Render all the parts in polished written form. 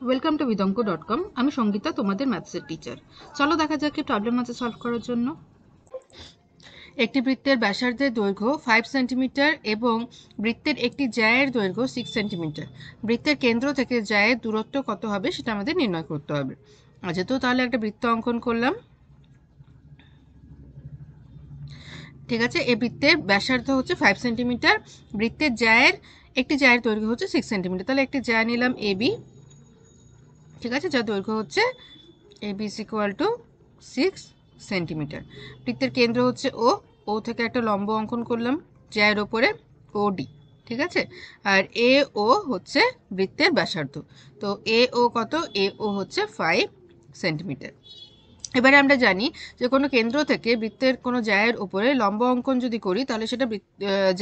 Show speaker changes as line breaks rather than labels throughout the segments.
Welcome to vidonko.com। আমি সঙ্গীতা, তোমাদের ম্যাথসের teacher. চলো দেখা যাক কি প্রবলেম আছে সলভ করার জন্য। একটি বৃত্তের ব্যাসার্ধের দৈর্ঘ্য 5 সেন্টিমিটার এবং বৃত্তের একটি জ্যায়ের দৈর্ঘ্য 6 সেন্টিমিটার। বৃত্তের কেন্দ্র থেকে জ্যায়ের দূরত্ব কত হবে সেটা আমাদের নির্ণয় করতে হবে। আচ্ছা, তো তাহলে একটা বৃত্ত অঙ্কন করলাম। ঠিক আছে, এই বৃত্তের ব্যাসার্ধ হচ্ছে 5 সেন্টিমিটার, বৃত্তের জ্যায়ের একটি জ্যায়ের দৈর্ঘ্য হচ্ছে 6 সেন্টিমিটার। তাহলে একটি জ্যা নিলাম এবি, ঠিক আছে, যার দৈর্ঘ্য হচ্ছে AB is equal to 6 centimetre. বৃত্তের কেন্দ্র হচ্ছে ও থেকে একটা লম্ব অঙ্কন করলাম জ্যায়ের ওপরে OD, ঠিক আছে। আর AO হচ্ছে বৃত্তের ব্যাসার্ধ। তো AO কত? AO হচ্ছে 5 সেন্টিমিটার। এবারে আমরা জানি যে কোনো কেন্দ্র থেকে বৃত্তের কোনো জ্যায়ের উপরে লম্ব অঙ্কন যদি করি তাহলে সেটা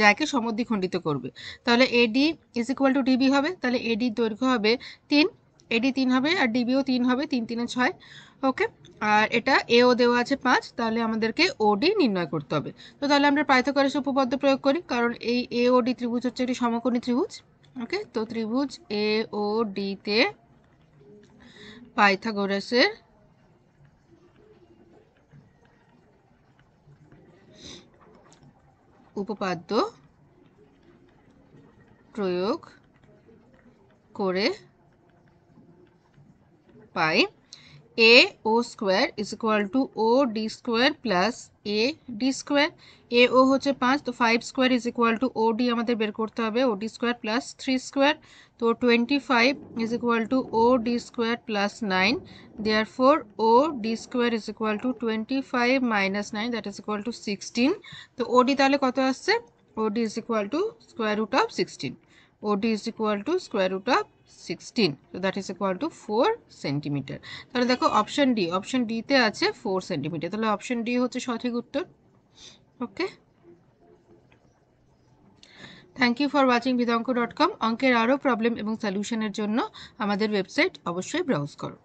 জ্যাকে সমদ্বিখণ্ডিত করবে। তাহলে AD is equal to DB হবে। তাহলে AD দৈর্ঘ্য হবে 3, AD 3 হবে, আর DBও 3 হবে, 3 3 6। ওকে, আর এটা AO দেওয়া আছে 5, তাহলে আমাদেরকে OD নির্ণয় করতে হবে। তো তাহলে আমরা পাইথাগোরাসের উপপাদ্য প্রয়োগ করি, কারণ এই AOD ত্রিভুজ হচ্ছে একটি সমকোণী ত্রিভুজ। ওকে, তো ত্রিভুজ AOD তে পাইথাগোরাসের উপপাদ্য প্রয়োগ করে পাই AO square is equal to OD square plus AD square. AO হচ্ছে 5, তো 5 square is equal to OD আমাদের বের করতে হবে, OD স্কোয়ার প্লাস 3 স্কোয়ার। তো 25 is equal to OD square plus 9। Therefore OD square is equal to 25 minus 9, that is equal to 16। তো OD তাহলে কত আসছে? OD is equal to square root of 16. OD is equal to square root of 16. So that is equal to 4 centimetre. তাহলে দেখো option D তে আছে 4 centimetre. তাহলে option D হচ্ছে সঠিক উত্তর। Okay, thank you for watching vidonko.com। অঙ্কের আরও প্রবলেম এবং সলিউশনের জন্য আমাদের ওয়েবসাইট অবশ্যই ব্রাউজ করো।